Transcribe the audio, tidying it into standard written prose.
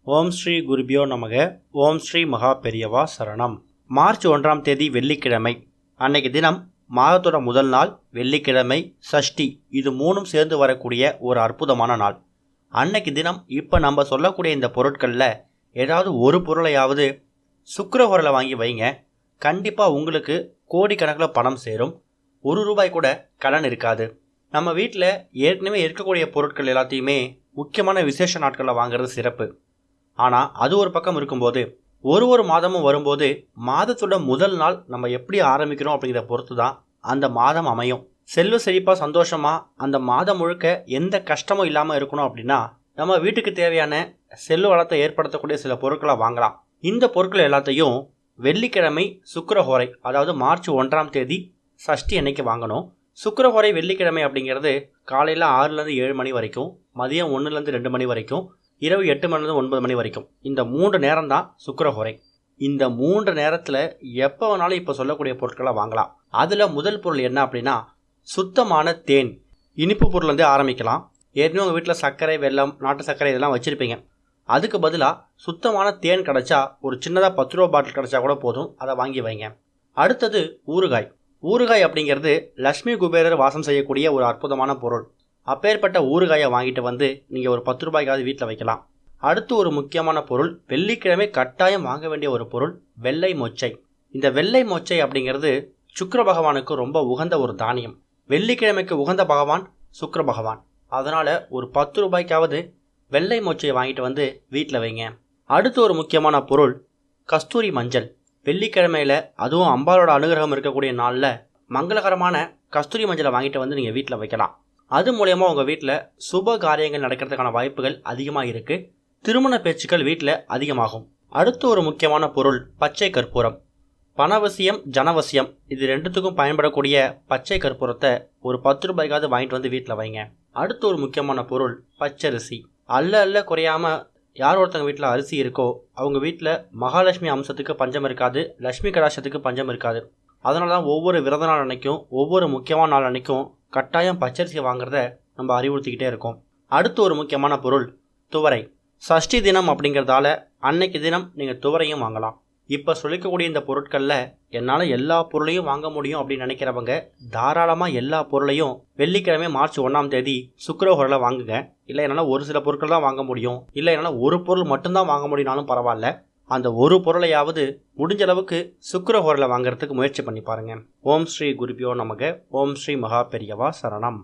ஓம் ஸ்ரீ குருபியோ நமக. ஓம் ஸ்ரீ மகா பெரியவா சரணம். மார்ச் 1ஆம் தேதி வெள்ளிக்கிழமை. அன்னைக்கு தினம் மாதத்தோட முதல் நாள் வெள்ளிக்கிழமை, சஷ்டி, இது மூணும் சேர்ந்து வரக்கூடிய ஒரு அற்புதமான நாள். அன்னைக்கு தினம் இப்போ நம்ம சொல்லக்கூடிய இந்த பொருட்களில் ஏதாவது ஒரு பொருளையாவது சுக்கிரஹோரையில் வாங்கி வைங்க. கண்டிப்பாக உங்களுக்கு கோடிக்கணக்கில் பணம் சேரும். ₹1 கூட கடன் இருக்காது. நம்ம வீட்டில் ஏற்கனவே இருக்கக்கூடிய பொருட்கள் எல்லாத்தையுமே முக்கியமான விசேஷ நாட்களில் வாங்குறது சிறப்பு. ஆனால் அது ஒரு பக்கம் இருக்கும்போது ஒரு மாதமும் வரும்போது மாதத்தோட முதல் நாள் நம்ம எப்படி ஆரம்பிக்கிறோம் அப்படிங்கிறத பொறுத்து தான் அந்த மாதம் அமையும். செல்வ செழிப்பாக சந்தோஷமாக அந்த மாதம் முழுக்க எந்த கஷ்டமும் இல்லாமல் இருக்கணும் அப்படின்னா நம்ம வீட்டுக்கு தேவையான செல்வ வளத்தை ஏற்படுத்தக்கூடிய சில பொருட்களை வாங்கலாம். இந்த பொருட்கள் எல்லாத்தையும் வெள்ளிக்கிழமை சுக்கிரஹோரை, அதாவது மார்ச் 1ஆம் தேதி சஷ்டி அன்னைக்கு வாங்கணும். சுக்கிரஹோரை வெள்ளிக்கிழமை அப்படிங்கிறது காலையில் 6லேருந்து 7 மணி வரைக்கும், மதியம் 1லேருந்து 2 மணி வரைக்கும், இரவு 8 மணிலேருந்து 9 மணி வரைக்கும். இந்த 3 நேரம் தான் சுக்கிரஹோரை. இந்த 3 நேரத்தில் எப்போ வேணாலும் இப்போ சொல்லக்கூடிய பொருட்களை வாங்கலாம். அதில் முதல் பொருள் என்ன அப்படின்னா சுத்தமான தேன். இனிப்பு பொருள்லேருந்து ஆரம்பிக்கலாம். ஏற்கனவே உங்கள் வீட்டில் சர்க்கரை, வெல்லம், நாட்டு சர்க்கரை இதெல்லாம் வச்சுருப்பீங்க. அதுக்கு பதிலாக சுத்தமான தேன் கிடச்சா, ஒரு சின்னதாக ₹10 பாட்டில் கிடச்சா கூட போதும், அதை வாங்கி வைங்க. அடுத்தது ஊறுகாய். ஊறுகாய் அப்படிங்கிறது லக்ஷ்மி குபேரர் வாசம் செய்யக்கூடிய ஒரு அற்புதமான பொருள். அப்பேற்பட்ட ஊறுகாயை வாங்கிட்டு வந்து நீங்கள் ஒரு ₹10 வீட்டில் வைக்கலாம். அடுத்து ஒரு முக்கியமான பொருள், வெள்ளிக்கிழமை கட்டாயம் வாங்க வேண்டிய ஒரு பொருள், வெள்ளை மொச்சை. இந்த வெள்ளை மொச்சை அப்படிங்கிறது சுக்கிர பகவானுக்கு ரொம்ப உகந்த ஒரு தானியம். வெள்ளிக்கிழமைக்கு உகந்த பகவான் சுக்கிர பகவான். அதனால் ஒரு ₹10 வெள்ளை மொச்சையை வாங்கிட்டு வந்து வீட்டில் வைங்க. அடுத்து ஒரு முக்கியமான பொருள், கஸ்தூரி மஞ்சள். வெள்ளிக்கிழமையில், அதுவும் அம்பாலோட அனுகிரகம் இருக்கக்கூடிய நாளில் மங்களகரமான கஸ்தூரி மஞ்சளை வாங்கிட்டு வந்து நீங்கள் வீட்டில் வைக்கலாம். அது மூலயமா உங்கள் வீட்டில் சுப காரியங்கள் நடக்கிறதுக்கான வாய்ப்புகள் அதிகமாக இருக்குது. திருமண பேச்சுக்கள் வீட்டில் அதிகமாகும். அடுத்து ஒரு முக்கியமான பொருள், பச்சை கற்பூரம். பணவசியம், ஜனவசியம், இது ரெண்டுத்துக்கும் பயன்படக்கூடிய பச்சை கற்பூரத்தை ஒரு ₹10 வாங்கிட்டு வந்து வீட்டில் வைங்க. அடுத்து ஒரு முக்கியமான பொருள், பச்சரிசி. அல்ல குறையாமல் யார் ஒருத்தங்க வீட்டில் அரிசி இருக்கோ அவங்க வீட்டில் மகாலட்சுமி அம்சத்துக்கு பஞ்சம் இருக்காது, லட்சுமி கடாட்சத்துக்கு பஞ்சம் இருக்காது. அதனால தான் ஒவ்வொரு விரத நாள் அன்னைக்கும், ஒவ்வொரு முக்கியமான நாள் அன்னைக்கும் கட்டாயம் பச்சரிசியை வாங்குறத நம்ம அறிவுறுத்திக்கிட்டே இருக்கோம். அடுத்து ஒரு முக்கியமான பொருள், துவரை. சஷ்டி தினம் அப்படிங்கிறதால அன்னைக்கு தினம் நீங்கள் துவரையும் வாங்கலாம். இப்போ சொல்லிக்கக்கூடிய இந்த பொருட்களில் என்னால் எல்லா பொருளையும் வாங்க முடியும் அப்படின்னு நினைக்கிறவங்க தாராளமாக எல்லா பொருளையும் வெள்ளிக்கிழமை மார்ச் 1ஆம் தேதி சுக்கிரஹோரையில் வாங்குங்க. இல்லை என்னால் ஒரு சில பொருட்கள் தான் வாங்க முடியும், இல்லை என்னால் ஒரு பொருள் மட்டும்தான் வாங்க முடியும்னாலும் பரவாயில்ல, அந்த ஒரு பொருளையாவது முடிஞ்ச அளவுக்கு சுக்கிரஹோரையில் வாங்குறதுக்கு முயற்சி பண்ணி பாருங்கள். ஓம் ஸ்ரீ குருபியோ நமக. ஓம் ஸ்ரீ மகா பெரியவா சரணம்.